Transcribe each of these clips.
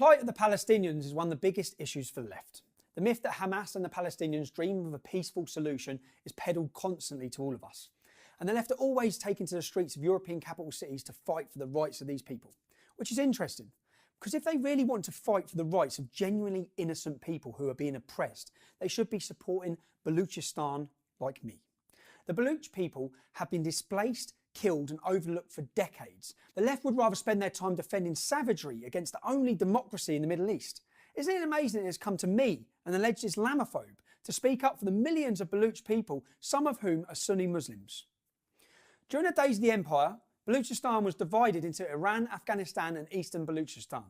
plight of the Palestinians is one of the biggest issues for the left. The myth that Hamas and the Palestinians dream of a peaceful solution is peddled constantly to all of us. And the left are always taken to the streets of European capital cities to fight for the rights of these people. Which is interesting, because if they really want to fight for the rights of genuinely innocent people who are being oppressed, they should be supporting Balochistan like me. The Baloch people have been displaced, killed and overlooked for decades. The left would rather spend their time defending savagery against the only democracy in the Middle East. Isn't it amazing it has come to me, an alleged Islamophobe, to speak up for the millions of Baloch people, some of whom are Sunni Muslims? During the days of the empire, Balochistan was divided into Iran, Afghanistan and Eastern Balochistan.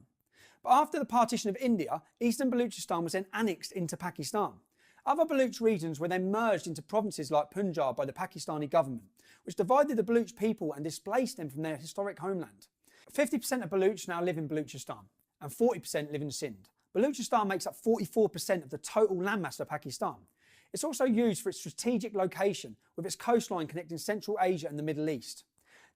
But after the partition of India, Eastern Balochistan was then annexed into Pakistan. Other Baloch regions were then merged into provinces like Punjab by the Pakistani government, which divided the Baloch people and displaced them from their historic homeland. 50% of Baloch now live in Balochistan and 40% live in Sindh. Balochistan makes up 44% of the total landmass of Pakistan. It's also used for its strategic location with its coastline connecting Central Asia and the Middle East.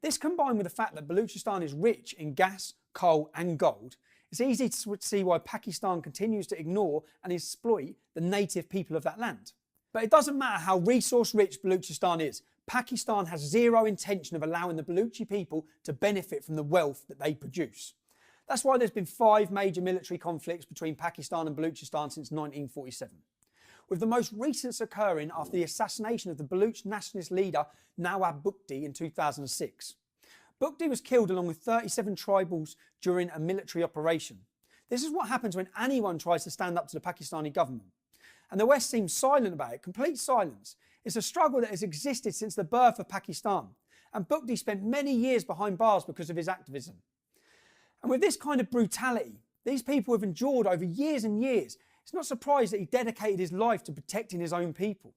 This combined with the fact that Balochistan is rich in gas, coal and gold, it's easy to see why Pakistan continues to ignore and exploit the native people of that land. But it doesn't matter how resource-rich Balochistan is, Pakistan has zero intention of allowing the Balochi people to benefit from the wealth that they produce. That's why there's been 5 major military conflicts between Pakistan and Balochistan since 1947. With the most recent occurring after the assassination of the Baloch nationalist leader Nawab Bukti in 2006. Bukti was killed along with 37 tribals during a military operation. This is what happens when anyone tries to stand up to the Pakistani government. And the West seems silent about it, complete silence. It's a struggle that has existed since the birth of Pakistan. And Bukti spent many years behind bars because of his activism. And with this kind of brutality, these people have endured over years and years. It's not surprised that he dedicated his life to protecting his own people.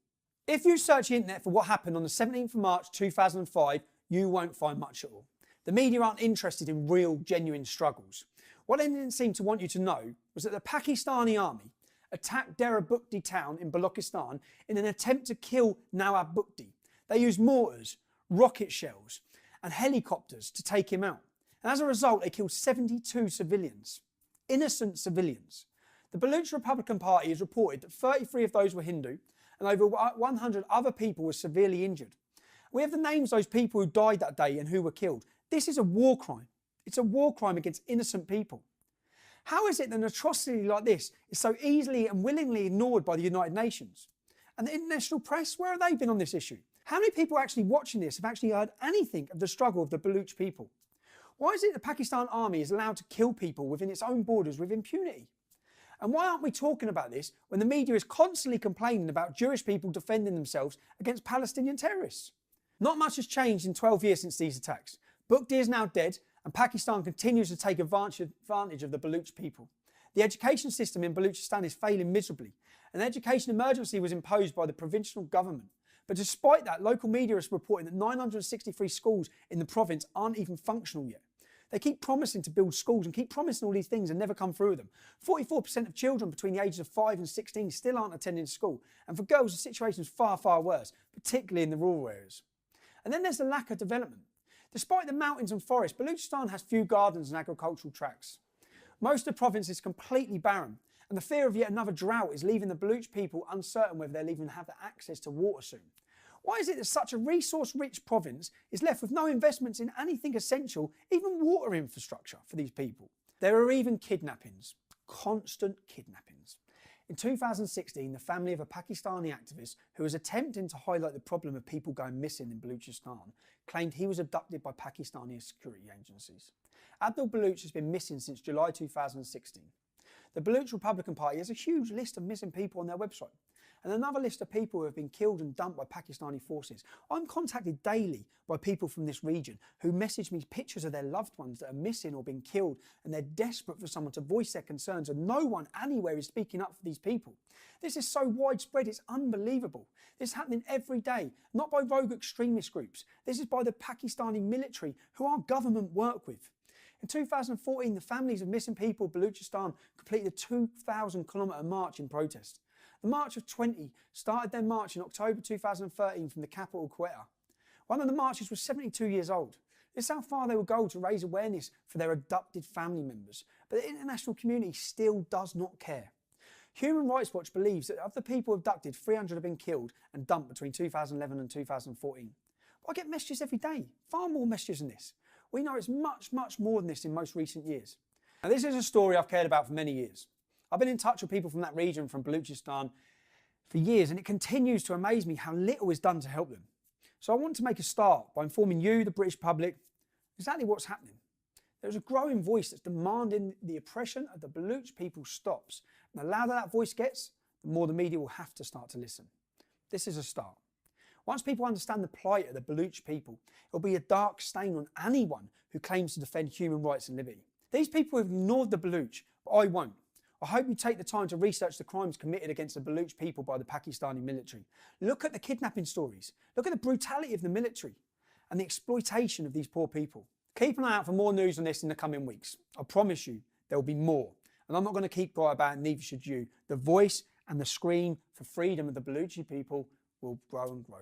If you search the internet for what happened on the 17th of March 2005, you won't find much at all. The media aren't interested in real, genuine struggles. What they didn't seem to want you to know was that the Pakistani army attacked Dera Bukti town in Balochistan in an attempt to kill Nawab Bukti. They used mortars, rocket shells and helicopters to take him out. And as a result, they killed 72 civilians, innocent civilians. The Baloch Republican Party has reported that 33 of those were Hindu and over 100 other people were severely injured. We have the names of those people who died that day and who were killed. This is a war crime. It's a war crime against innocent people. How is it that an atrocity like this is so easily and willingly ignored by the United Nations? And the international press, where have they been on this issue? How many people actually watching this have actually heard anything of the struggle of the Baloch people? Why is it the Pakistan army is allowed to kill people within its own borders with impunity? And why aren't we talking about this when the media is constantly complaining about Jewish people defending themselves against Palestinian terrorists? Not much has changed in 12 years since these attacks. Bukti is now dead and Pakistan continues to take advantage of the Baloch people. The education system in Balochistan is failing miserably. An education emergency was imposed by the provincial government. But despite that, local media is reporting that 963 schools in the province aren't even functional yet. They keep promising to build schools and keep promising all these things and never come through them. 44% of children between the ages of 5 and 16 still aren't attending school. And for girls, the situation is far, far worse, particularly in the rural areas. And then there's the lack of development. Despite the mountains and forests, Balochistan has few gardens and agricultural tracts. Most of the province is completely barren, and the fear of yet another drought is leaving the Baloch people uncertain whether they'll even have the access to water soon. Why is it that such a resource-rich province is left with no investments in anything essential, even water infrastructure for these people? There are even kidnappings, constant kidnappings. In 2016, the family of a Pakistani activist who was attempting to highlight the problem of people going missing in Balochistan claimed he was abducted by Pakistani security agencies. Abdul Baloch has been missing since July 2016. The Baloch Republican Party has a huge list of missing people on their website, and another list of people who have been killed and dumped by Pakistani forces. I'm contacted daily by people from this region who message me pictures of their loved ones that are missing or been killed, and they're desperate for someone to voice their concerns, and no one anywhere is speaking up for these people. This is so widespread, it's unbelievable. This is happening every day, not by rogue extremist groups. This is by the Pakistani military, who our government work with. In 2014, the families of missing people of Balochistan completed a 2,000-kilometre march in protest. The March of 20 started their march in October 2013 from the capital, Quetta. One of the marchers was 72 years old. It's how far they will go to raise awareness for their abducted family members, but the international community still does not care. Human Rights Watch believes that of the people abducted, 300 have been killed and dumped between 2011 and 2014. But I get messages every day, far more messages than this. We know it's much, much more than this in most recent years. Now, this is a story I've cared about for many years. I've been in touch with people from that region, from Balochistan, for years, and it continues to amaze me how little is done to help them. So I want to make a start by informing you, the British public, exactly what's happening. There's a growing voice that's demanding the oppression of the Baloch people stops. And the louder that voice gets, the more the media will have to start to listen. This is a start. Once people understand the plight of the Baloch people, it will be a dark stain on anyone who claims to defend human rights and liberty. These people have ignored the Baloch, but I won't. I hope you take the time to research the crimes committed against the Baloch people by the Pakistani military. Look at the kidnapping stories. Look at the brutality of the military and the exploitation of these poor people. Keep an eye out for more news on this in the coming weeks. I promise you there will be more. And I'm not going to keep quiet about it, neither should you. The voice and the scream for freedom of the Balochi people will grow and grow.